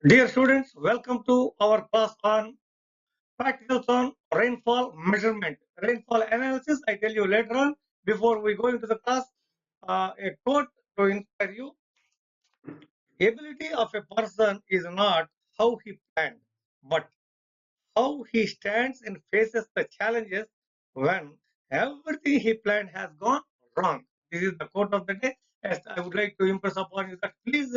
Dear students, welcome to our class on practicals on rainfall measurement. Rainfall analysis, I tell you later on. Before we go into the class, a quote to inspire you. Ability of a person is not how he planned, but how he stands and faces the challenges when everything he planned has gone wrong. This is the quote of the day. As I would like to impress upon you that please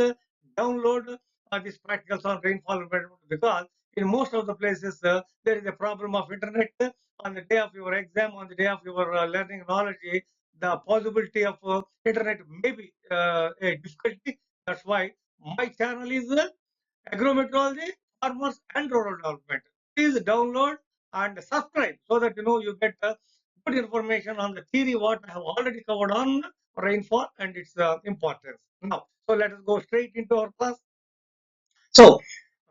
download this practicals on rainfall measurement, because in most of the places there is a problem of internet. On the day of your exam, on the day of your learning knowledge, the possibility of internet may be a difficulty. That's why my channel is Agrometrology, Farmers and Rural Development. Please download and subscribe so that you get good information on the theory what I have already covered on rainfall and its importance. Now, so let us go straight into our class. So,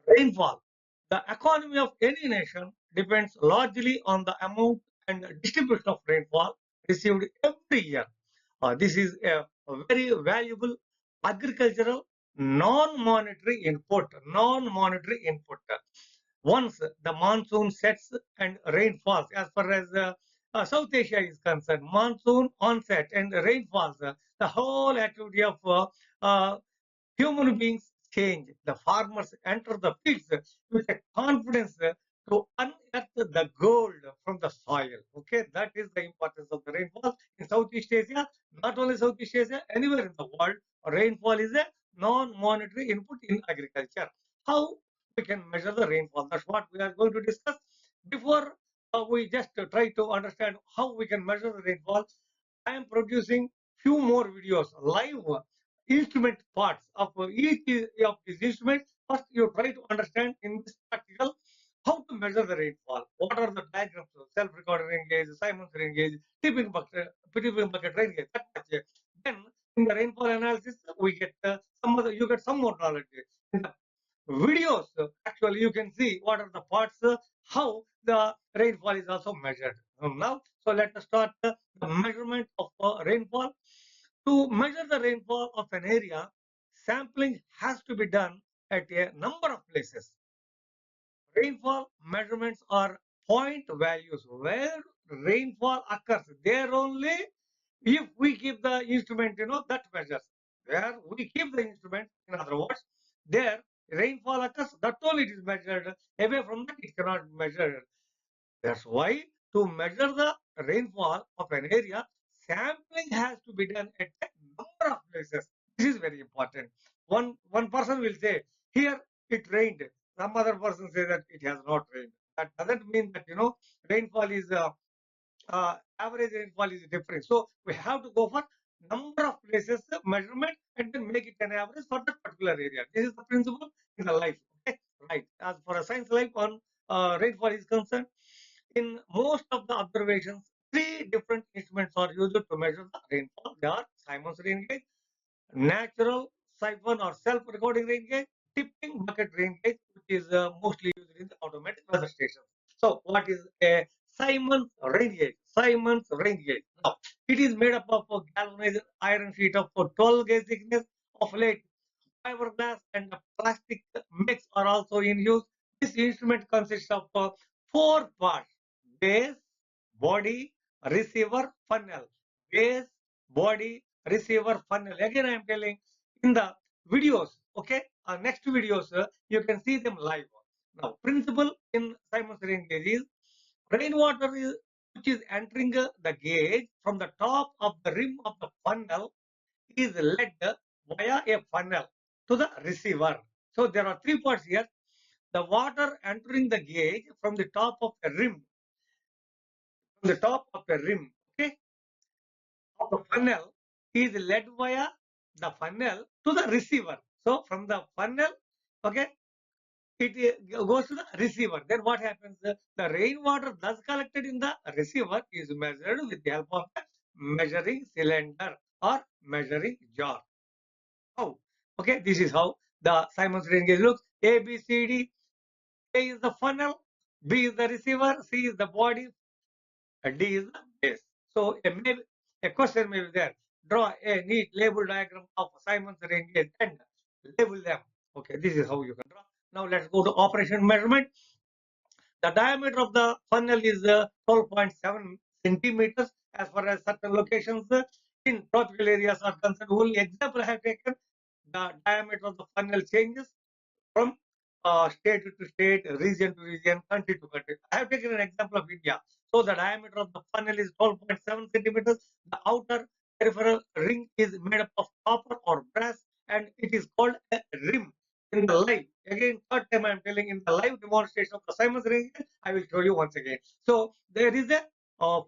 rainfall. The economy of any nation depends largely on the amount and distribution of rainfall received every year. This is a very valuable agricultural non-monetary input. Non-monetary input. Once the monsoon sets and rain falls, as far as South Asia is concerned, monsoon onset and rain falls, the whole activity of uh, human beings change. The farmers enter the fields with a confidence to unearth the gold from the soil. Okay, that is the importance of the rainfall in Southeast Asia. Not only Southeast Asia, anywhere in the world, rainfall is a non-monetary input in agriculture. How we can measure the rainfall? That's what we are going to discuss. Before we just try to understand how we can measure the rainfall, I am producing few more videos live instrument parts of each of these instruments. First, you try to understand in this practical how to measure the rainfall. What are the diagrams? Self-recorder rain gauge, Symons rain gauge, tipping bucket rain gauge. Then, in the rainfall analysis, we get you get some more knowledge. In the videos, actually, you can see what are the parts, how the rainfall is also measured. Now, so let us start the measurement of rainfall. To measure the rainfall of an area, sampling has to be done at a number of places. Rainfall measurements are point values where rainfall occurs. There only if we keep the instrument, that measures. Where we keep the instrument, in other words, there rainfall occurs, that only it is measured. Away from that, it cannot be measured. That's why to measure the rainfall of an area, sampling has to be done at a number of places. This is very important. One person will say, here it rained. Some other person say that it has not rained. That doesn't mean that rainfall is average rainfall is different. So we have to go for number of places measurement and then make it an average for that particular area. This is the principle in the life. Okay, right. As for a science life on rainfall is concerned, in most of the observations, three different instruments are used to measure the rainfall. They are Symons rain gauge, natural siphon or self-recording rain gauge, tipping bucket rain gauge, which is mostly used in the automatic weather stations. So, what is a Symons rain gauge? Symons rain gauge. Now, it is made up of a galvanized iron sheet of 12 gauge thickness of late fiberglass and a plastic mix are also in use. This instrument consists of four parts: base, body, receiver, funnel. Base, body, receiver, funnel. Again, I am telling in the videos, okay, next videos, you can see them live. Now, principle in Symons rain gauge is rainwater is, which is entering the gauge from the top of the rim of the funnel is led via a funnel to the receiver. So there are three parts here. The water entering the gauge from the top of a rim, okay, of the funnel is led via the funnel to the receiver. So from the funnel, okay, it goes to the receiver. Then what happens? The rainwater thus collected in the receiver is measured with the help of a measuring cylinder or measuring jar. How? Okay, this is how the Symons rain gauge looks. A, B, C, D. A is the funnel, B is the receiver, C is the body, and D is the base. So a question may be there. Draw a neat label diagram of Symons rain gauge and label them. Okay, this is how you can draw. Now let's go to operation measurement. The diameter of the funnel is 12.7 centimeters as far as certain locations in tropical areas are concerned. Only example I have taken, the diameter of the funnel changes from state to state, region to region, country to country. I have taken an example of India. So the diameter of the funnel is 12.7 centimeters. The outer peripheral ring is made up of copper or brass, and it is called a rim. In the live, again, third time I am telling, in the live demonstration of the Symons ring, I will show you once again. So there is a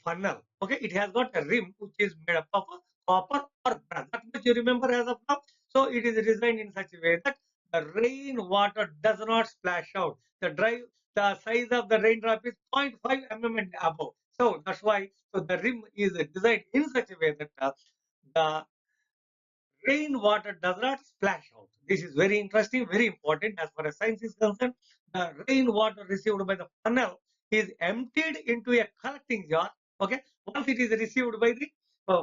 funnel. Okay, it has got a rim which is made up of copper or brass. That much you remember as of now. So it is designed in such a way that the rainwater does not splash out. The size of the raindrop is 0.5 mm and above. So that's why the rim is designed in such a way that the rainwater does not splash out. This is very interesting, very important as far as science is concerned. The rainwater received by the funnel is emptied into a collecting jar. Okay, once it is received by the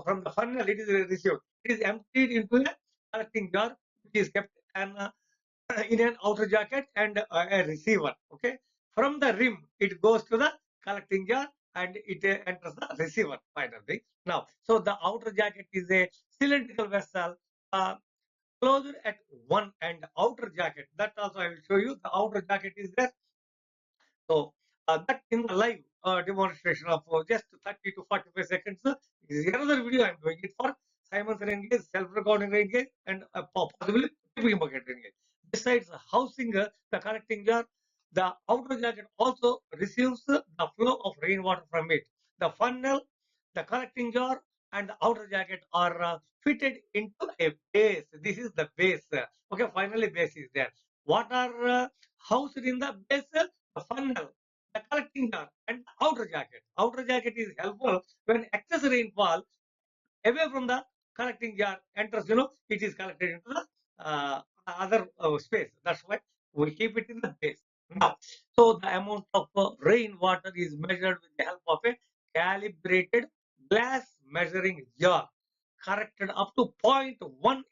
from the funnel, it is received. It is emptied into a collecting jar, which is kept in an outer jacket and a receiver. Okay, from the rim it goes to the collecting jar and it enters the receiver finally. Now, so the outer jacket is a cylindrical vessel uh, closed at one end. Outer jacket, that also I will show you. The outer jacket is there. So that in the live demonstration of just 30 to 45 seconds is another video I am doing it for Symons rain gauge, self-recording rain gauge, and possibly tipping bucket rain gauge. Besides housing the collecting jar, the outer jacket also receives the flow of rainwater from it. The funnel, the collecting jar, and the outer jacket are fitted into a base. This is the base. Okay, finally base is there. What are housed in the base? The funnel, the collecting jar, and the outer jacket. Outer jacket is helpful when excess rainfall away from the collecting jar enters, it is collected into the other space. That's why we keep it in the base. Now, so the amount of rainwater is measured with the help of a calibrated glass measuring jar corrected up to 0.1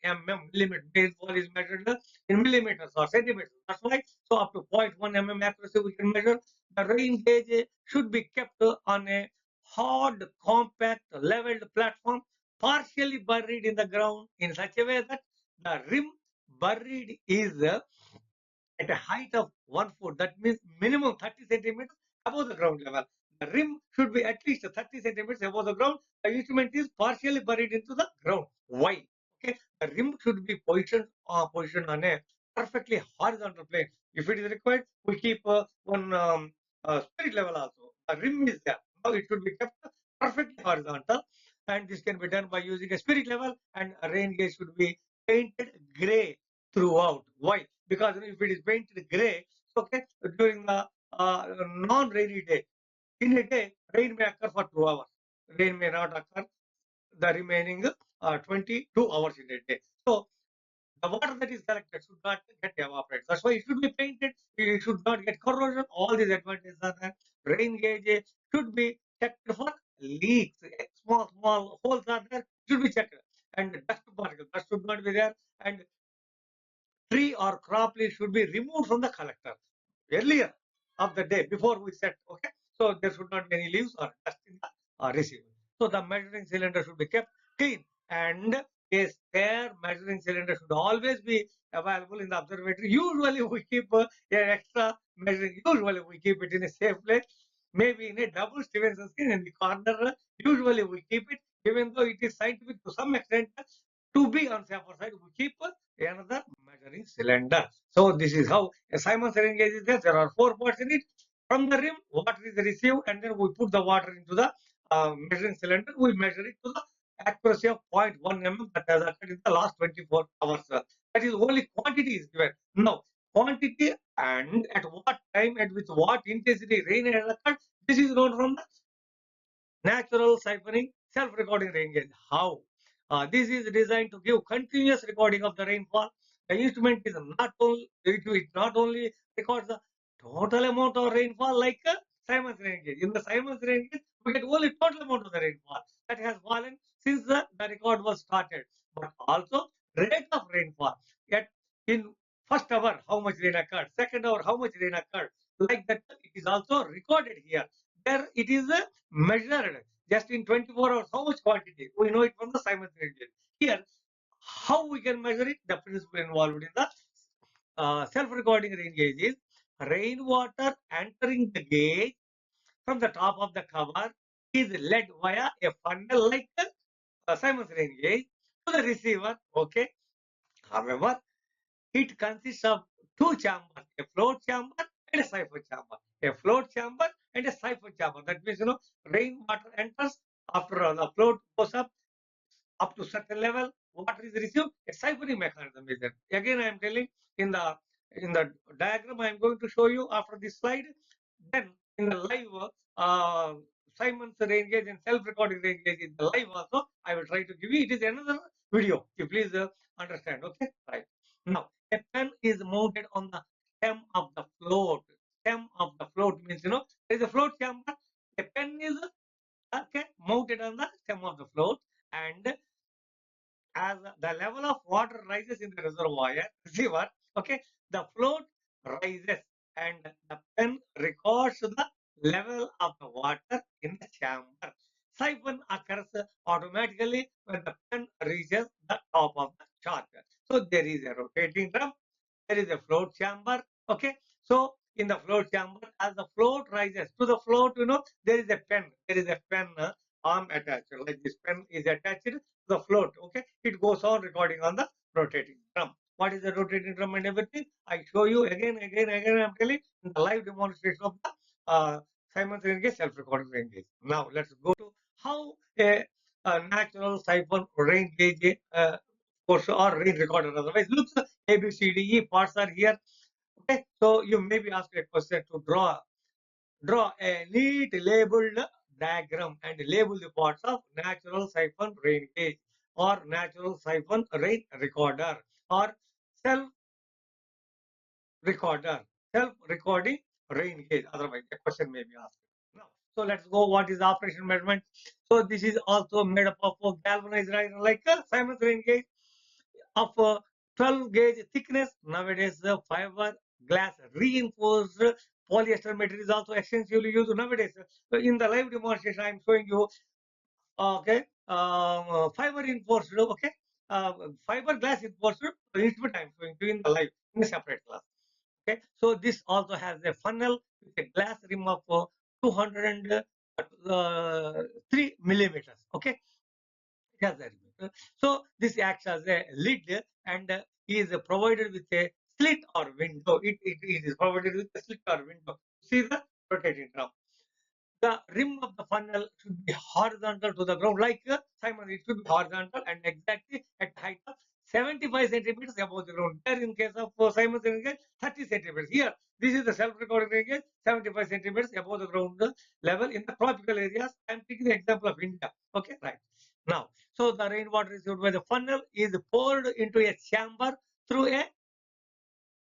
millimeter. Rainfall is measured in millimeters or centimeters. That's why. So up to 0.1 accuracy we can measure. The rain gauge should be kept on a hard, compact, leveled platform, partially buried in the ground in such a way that the rim buried is at a height of 1 foot. That means minimum 30 centimeters above the ground level. The rim should be at least 30 centimeters above the ground. The instrument is partially buried into the ground. Why? Okay, the rim should be positioned on a perfectly horizontal plane. If it is required, we keep one spirit level also. The rim is there. Now it should be kept perfectly horizontal, and this can be done by using a spirit level, and a rain gauge should be painted gray throughout. Why? Because if it is painted gray, okay, during the non-rainy day, in a day, rain may occur for 2 hours. Rain may not occur the remaining 22 hours in a day. So the water that is collected should not get evaporated. That's why it should be painted. It should not get corrosion. All these advantages are there. Rain gauge should be checked for leaks. Small holes are there. Should be checked. And dust particles that should not be there. And tree or crop leaf should be removed from the collector earlier of the day before we set. Okay, so there should not be any leaves or dust in the receiver. So the measuring cylinder should be kept clean, and a spare measuring cylinder should always be available in the observatory. Usually we keep an extra measuring. Usually we keep it in a safe place, maybe in a double Stevenson skin in the corner. Usually we keep it, even though it is scientific to some extent. To be on safer side, we keep another measuring cylinder. So this is how a Symons syringe is there. There are 4 parts in it. From the rim, water is received, and then we put the water into the measuring cylinder. We measure it to the accuracy of 0.1 that has occurred in the last 24 hours. That is only quantity is given. Now, quantity and at what time and with what intensity rain has occurred, this is known from the natural siphoning self-recording rain gauge. How? This is designed to give continuous recording of the rainfall. The instrument is not only records the total amount of rainfall like a Symons rain gauge. In the Symons rain gauge, we get only total amount of the rainfall that has fallen since the record was started, but also rate of rainfall. Yet in First hour, how much rain occurred. Second hour, how much rain occurred. Like that, it is also recorded here. There it is measured just in 24 hours. How much quantity? We know it from the Symons rain gauge. Here, how we can measure it? The principle involved in the self-recording rain gauge is rainwater entering the gauge from the top of the cover is led via a funnel like Symons rain gauge to the receiver. Okay. However, it consists of two chambers, a float chamber and a siphon chamber. A float chamber and a siphon chamber. That means, rainwater enters after the float goes up to certain level, water is received, a siphoning mechanism is there. Again, I am telling in the diagram I am going to show you after this slide. Then in the live Symons rain gauge and self-recording rain gauge in the live also, I will try to give you. It is another video. You please understand. Okay, right. Now, a pen is mounted on the stem of the float. Stem of the float means, there is a float chamber. A pen is mounted on the stem of the float, and as the level of water rises in the receiver, okay, the float rises and the pen records the level of the water in the chamber. Siphon occurs automatically when the pen reaches the top of the chart. So there is a rotating drum, there is a float chamber. Okay, so in the float chamber, as the float rises to the float, there is a pen. There is a pen arm attached. Like this pen is attached to the float. Okay, it goes on recording on the rotating drum. What is the rotating drum and everything? I show you again. I'm telling in the live demonstration of the Symons rain gauge, self-recording rain gauge. Now let's go to how a natural siphon rain gauge course or rain recorder. Otherwise, looks A, B, C, D, E parts are here. Okay, so you may be asked a question to draw a neat labeled diagram and label the parts of natural siphon rain gauge or natural siphon rain recorder or self recorder, self-recording rain gauge. Otherwise, a question may be asked. Now, so let's go. What is the operation measurement? So this is also made up of a galvanized iron like a Symons rain gauge of 12 gauge thickness. Nowadays, the fiber glass reinforced polyester material is also extensively used nowadays. So in the live demonstration, I am showing you okay, fiber reinforced, okay, fiberglass reinforced instrument I am showing you in the live in a separate class. Okay, so this also has a funnel with a glass rim of 203 millimeters. Okay, it has that. So this acts as a lid and is provided with a slit or window. It is provided with a slit or window. See the rotating drum. The rim of the funnel should be horizontal to the ground, like Simon, it should be horizontal and exactly at height of 75 centimeters above the ground. There, in case of Simon's engage, 30 centimeters. Here, this is the self-recording engage, 75 centimeters above the ground level in the tropical areas. I am taking the example of India. Okay, right. Now, so the rainwater received by the funnel is poured into a chamber through a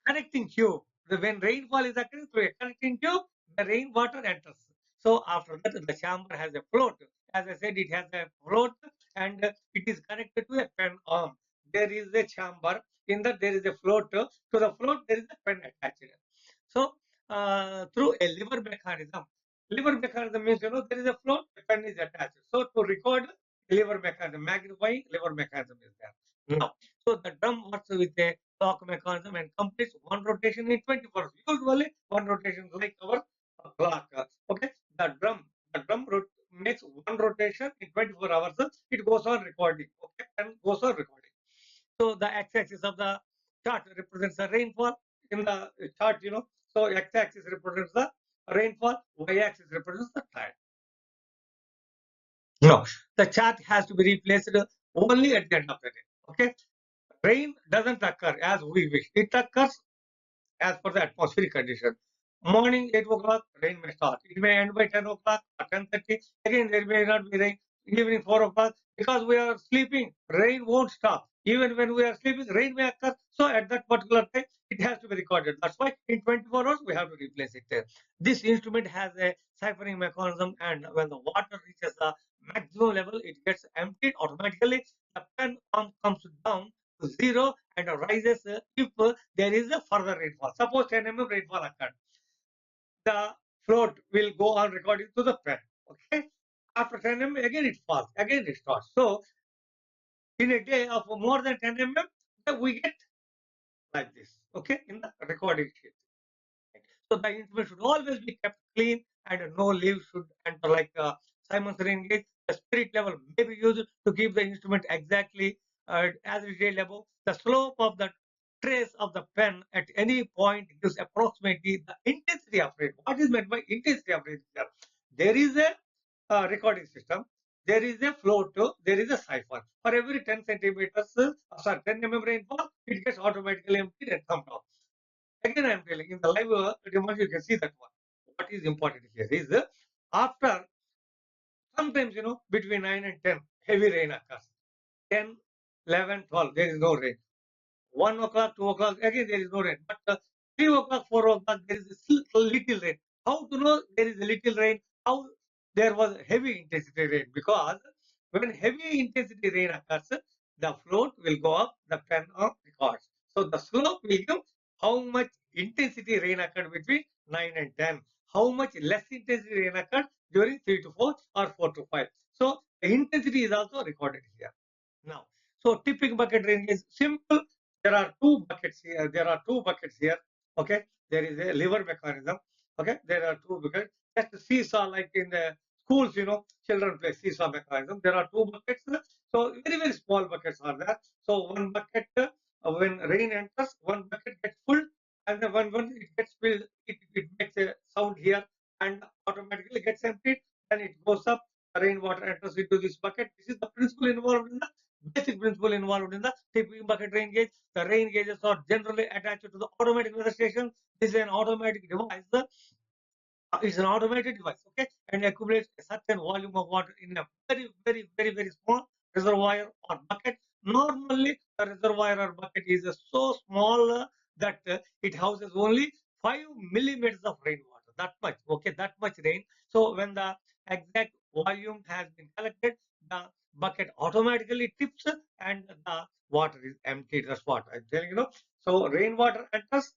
connecting tube. When rainfall is occurring through a connecting tube, the rainwater enters. So after that, the chamber has a float. As I said, it has a float and it is connected to a pen arm. There is a chamber. In that, there is a float. To the float, there is a pen attached. So through a lever mechanism. Lever mechanism means, there is a float, the pen is attached. So to record, lever mechanism, magnifying lever mechanism is there. Now, so the drum works with a clock mechanism and completes one rotation in 24 hours. Usually, one rotation like our clock. Okay, the drum makes one rotation in 24 hours. It goes on recording. Okay, and goes on recording. So the x-axis of the chart represents the rainfall in the chart. So x-axis represents the rainfall, y-axis represents the tide. No, the chart has to be replaced only at the end of the day. Okay, rain doesn't occur as we wish. It occurs as per the atmospheric condition. Morning 8 o'clock, rain may start. It may end by 10 o'clock or 10:30. Again, there may not be rain. Evening 4 o'clock, because we are sleeping, rain won't stop. Even when we are sleeping, rain may occur. So at that particular time, it has to be recorded. That's why in 24 hours, we have to replace it there. This instrument has a siphoning mechanism, and when the water reaches the maximum level, it gets emptied automatically. The pen arm comes down to 0 and rises if there is a further rainfall. Suppose 10 mm rainfall occurred. The float will go on recording to the pen. Okay. After 10 mm, again it falls, again it starts. So in a day of more than 10 mm, we get like this. Okay, in the recording sheet. So the instrument should always be kept clean and no leaves should enter like Symons ring gauge. The spirit level may be used to keep the instrument exactly as detailed above. The slope of the trace of the pen at any point gives approximately the intensity of rain. What is meant by intensity of rain? There is a recording system. There is a float, there is a siphon. For every 10 centimeters, sorry, 10 mm rainfall, it gets automatically emptied and thumbed off. Again, I am telling in the live demo, you can see that one. What is important here is after sometimes, between 9 and 10, heavy rain occurs. 10, 11, 12, there is no rain. 1 o'clock, 2 o'clock, again there is no rain. But 3 o'clock, 4 o'clock, there is a little rain. How to know there is a little rain? How there was heavy intensity rain? Because when heavy intensity rain occurs, the float will go up, the pen records. So the slope will give how much intensity rain occurred between 9 and 10. How much less intensity rain occurred during 3 to 4 or 4 to 5. So the intensity is also recorded here. Now, so tipping bucket range is simple. There are two buckets here. There are two buckets here. Okay. There is a lever mechanism. Okay. There are two buckets. Just seesaw like in the schools, children play seesaw mechanism. There are two buckets. So very, very small buckets are there. So one bucket, when rain enters, one bucket gets full and then when it gets filled, it makes a sound here and automatically gets emptied. Then it goes up. Rainwater enters into this bucket. This is the principle involved in the basic principle involved in the tipping bucket rain gauge. The rain gauges are generally attached to the automatic weather station. This is an automatic device. It's an automated device, okay, and accumulates a certain volume of water in a very, very, very, very small reservoir or bucket. Normally, the reservoir or bucket is so small that it houses only 5 millimeters of rainwater. That much, okay, that much rain. So when the exact volume has been collected, the bucket automatically tips and the water is emptied. That's what I'm telling you. So rainwater enters.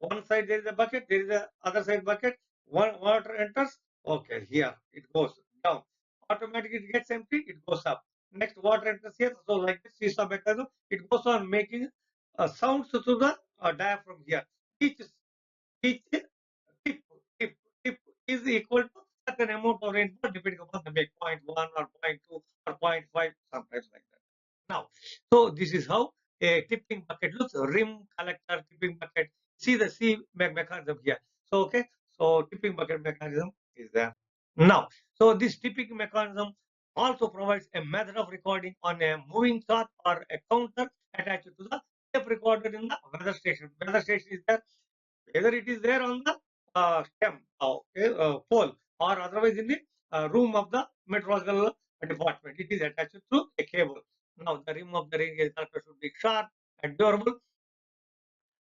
One side there is a bucket, there is a other side bucket. One water enters, okay, here it goes down. Automatically it gets empty, it goes up. Next water enters here, so like this seesaw mechanism, it goes on making sounds to the diaphragm here. Each each tip, tip, tip is equal to certain amount of rainfall depending upon the make 0.1 or 0.2 or 0.5, sometimes like that. Now, so this is how a tipping bucket looks. Rim collector tipping bucket. See the C mechanism here. So okay, so tipping bucket mechanism is there. Now, so this tipping mechanism also provides a method of recording on a moving chart or a counter attached to the tape recorded in the weather station. Weather station is there, whether it is there on the stem, okay, pole, or otherwise in the room of the meteorological department. It is attached to a cable. Now, the rim of the rain gauge collector should be sharp and durable.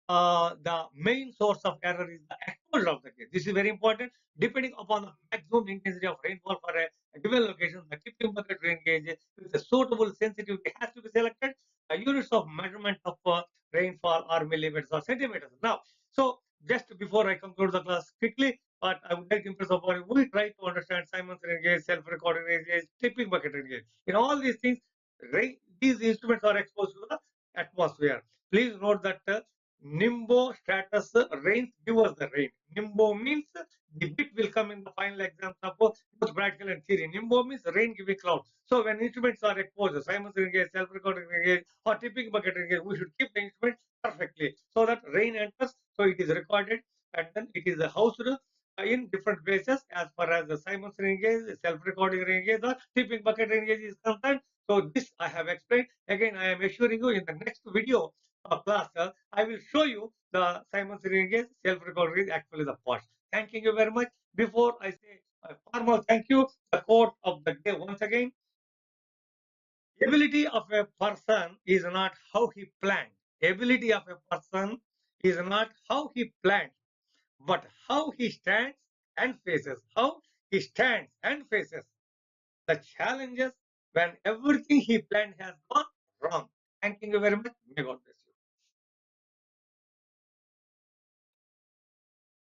The main source of error is the exposure of the case. This is very important. Depending upon the maximum intensity of rainfall for a given location, the tipping bucket rain gauge with a suitable sensitivity has to be selected. The units of measurement of rainfall are millimeters or centimeters. Now, so just before I conclude the class quickly, but I would like to impress upon you, we try to understand Symons rain gauge, self-recording rain gauge, tipping bucket rain gauge. In all these things, these instruments are exposed to the atmosphere. Please note that Nimbo status rains give us the rain. Nimbo means the bit will come in the final exams of both practical and theory. Nimbo means rain giving cloud. So when instruments are exposed, Symons engage, self-recording engage, or tipping bucket engage, we should keep the instrument perfectly so that rain enters. So it is recorded and then it is housed in different places as far as the Symons engage, self-recording engage, or tipping bucket engage is concerned. So this I have explained. Again, I am assuring you in the next video class, I will show you the Symons lineage self-recording is actually the first. Thanking you very much. Before I say a formal thank you, the quote of the day once again. Ability of a person is not how he planned. Ability of a person is not how he planned, but how he stands and faces. How he stands and faces the challenges when everything he planned has gone wrong. Thanking you very much. May God bless.